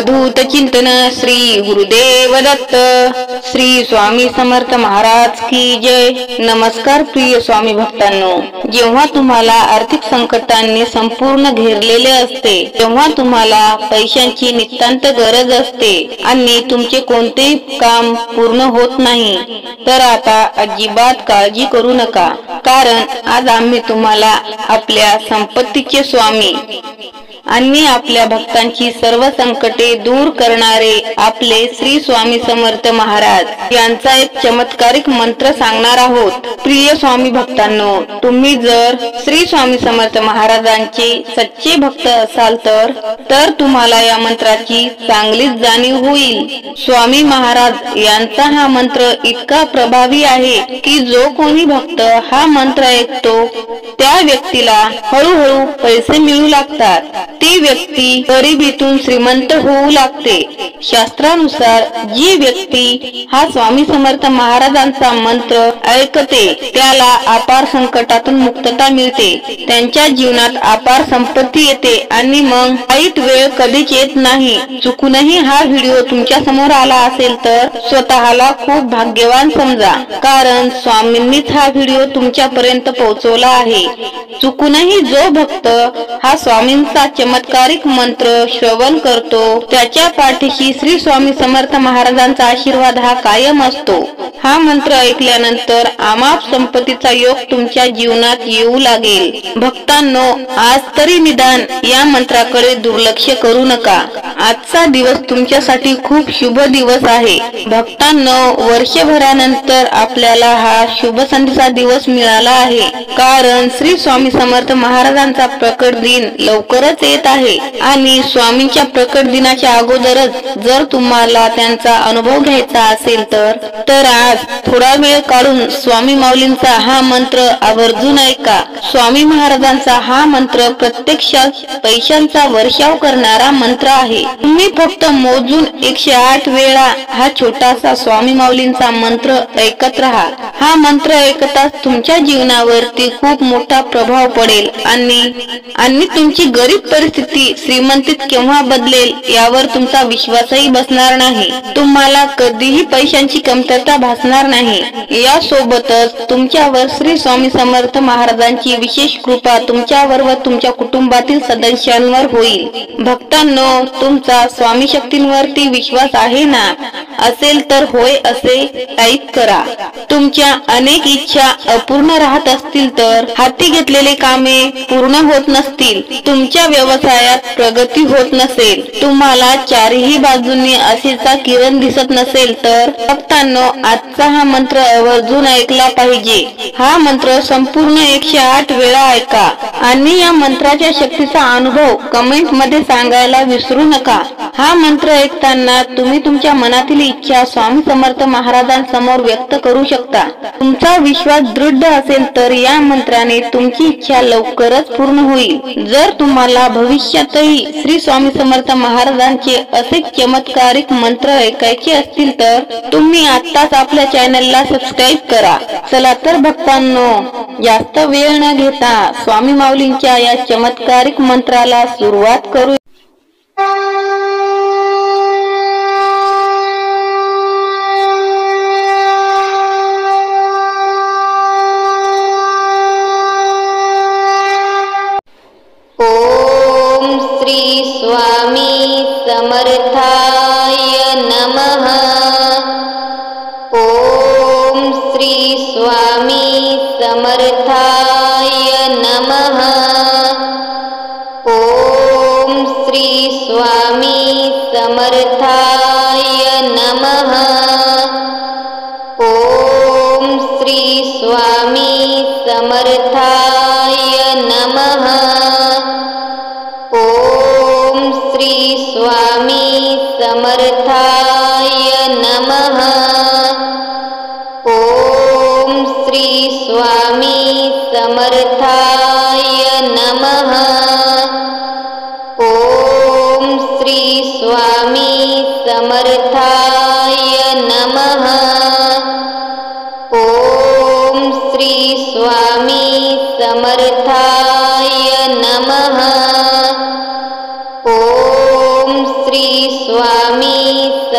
अवधूत चिंतन श्री गुरुदेव दत्त। श्री स्वामी समर्थ महाराज की जय। नमस्कार प्रिय स्वामी भक्तांनो, जेव्हा तुम्हाला आर्थिक संकटांनी संपूर्ण घेरलेले असते, जेव्हा तुम्हाला पैशांची नितांत गरज असते आणि तुमचे कोणतेही काम पूर्ण होत नाही, तर आता अजिबात काळजी करू नका, कारण आज आम्ही तुम्हाला आपल्या संपत्तीचे स्वामी आणि आपल्या भक्तांची सर्व संकटे दूर करणारे आपले श्री स्वामी समर्थ महाराज यांचा एक चमत्कारिक मंत्र सांगणार आहोत। प्रिय स्वामी भक्तांनो, तुम्ही जर श्री स्वामी समर्थ महाराजांचे सच्चे भक्त असाल तर तुम्हाला या मंत्राची चांगलीच जाणीव होईल। स्वामी महाराज यांचा हा मंत्र इतका प्रभावी आहे की जो कोणी भक्त हा मंत्र ऐकतो त्या व्यक्तीला हळूहळू पैसे मिळू लागतात, ती व्यक्ती गरिबीतून श्रीमंत होऊ लागते। शास्त्रानुसार जी व्यक्ती हा स्वामी समर्थ महाराजांचा मंत्र ऐकते त्याला अपार संकटातून मुक्तता मिळते, त्यांच्या जीवनात अपार संपत्ती येते आणि मग वाईट वेळ कधीच येत नाही। चुकूनही हा व्हिडिओ तुमच्या समोर आला असेल तर स्वतःला खूप भाग्यवान समजा, कारण स्वामींनीच हा व्हिडिओ तुमच्यापर्यंत पोहोचवला आहे। चुकूनही जो भक्त हा स्वामींचा चमत्कारिक मंत्र श्रवण करतो त्याच्या पाठीशी श्री स्वामी समर्थ महाराजांचा आशीर्वाद हा कायम असतो। हा मंत्र ऐकल्यानंतर अमाप संपत्तीचा योग तुमच्या जीवनात येऊ लागेल। भक्तांनो, आज तरी निदान या मंत्राकडे दुर्लक्ष करू नका। आजचा दिवस तुमच्यासाठी खूप शुभ दिवस आहे। भक्तांनो, वर्षभरानंतर आपल्याला हा शुभ संधीचा दिवस मिळाला आहे, कारण श्री स्वामी समर्थ महाराजांचा प्रकट दिन लवकरच येत आहे आणि स्वामींच्या प्रकट दिनाच्या अगोदरच जर तुम्हाला त्यांचा अनुभव घ्यायचा असेल तर आज थोडा वेळ काढून स्वामी माऊलींचा हा मंत्र आवर्जून ऐका। स्वामी महाराजांचा हा मंत्र प्रत्यक्षात पैशांचा वर्षाव करणारा मंत्र आहे। तुम्ही फक्त मोजून 108 वेळा हा छोटासा स्वामी माऊलींचा मंत्र ऐकत राहा। हा मंत्र ऐकताच तुमच्या जीवनावरती खूप मोठा प्रभाव पडेल आणि तुमची गरीब परिस्थिती श्रीमंतीत केव्हा बदलेल यावर तुमचा विश्वासही बसणार नाही। तुम्हाला कधीही पैशांची कमतरता भासणार नाही। यासोबतच तुमच्यावर श्री स्वामी समर्थ महाराजांची विशेष कृपा तुमच्यावर व तुमच्या कुटुंबातील सदस्यांवर होईल। भक्तांनो, तुमचा स्वामी शक्तींवरती विश्वास आहे ना? असेल तर होय असे टाईप करा। तुमच्या अनेक इच्छा अपूर्ण राहत असतील तर, हाती घेतलेले कामे पूर्ण होत नसतील, तुमच्या व्यवसायात प्रगती होत नसेल, तुम्हाला चारही बाजूंनी आशेचा किरण दिसत नसेल तर भक्तांनो, आजचा हा मंत्र आवर्जून ऐकला पाहिजे। हा मंत्र संपूर्ण 108 वेळा ऐका आणि या मंत्राच्या शक्तीचा अनुभव कमेंट मध्ये सांगायला विसरू नका। हा मंत्र ऐकताना तुम्ही तुमच्या मनातील इच्छा स्वामी समर्थ महाराजांसमोर व्यक्त करू शकता। तुमचा विश्वास दृढ असेल तर या मंत्राने तुमची इच्छा लवकरच पूर्ण होईल। जर तुम्हाला भविष्यातही श्री स्वामी समर्थ महाराजांचे असे चमत्कारिक मंत्र ऐकायचे असतील तर तुम्ही आत्ताच आपल्या चॅनलला सबस्क्राईब करा। चला तर भक्तांनो, जास्त वेळ न घेता स्वामी माऊलींच्या या चमत्कारिक मंत्राला सुरुवात करू। ओम श्री स्वामी समर्थाय नमः। ओम श्री स्वामी समर्थाय नमः। ओम श्री स्वामी समर्थाय नमः। ओम श्री स्वामी समर्थाय नमः। ओम श्री स्वामी समर्थाय नमः। ओम श्री स्वामी समर्थाय नमः। ओम श्री स्वामी समर्थाय नमः। ओम श्री स्वामी समर्थाय नमः। ओम श्री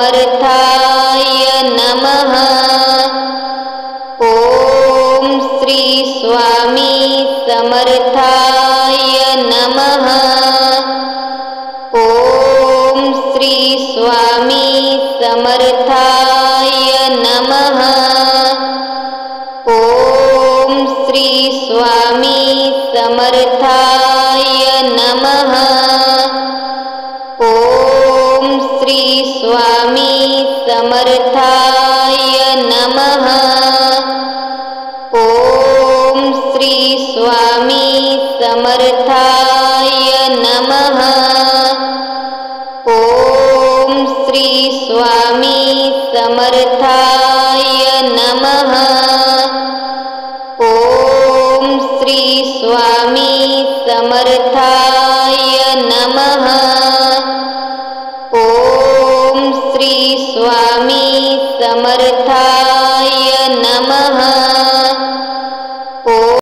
समर्थाय नमः। ओम श्री स्वामी समर्थाय नमः। ओम श्री स्वामी समर्थाय नमः। ओम श्री स्वामी समर्थाय नमः। ओम श्री स्वामी समर्थाय नमः। ओम श्री स्वामी समर्थाय नमः। ओम श्री स्वामी समर्थाय नमः। ओम श्री स्वामी समर्थाय नमः।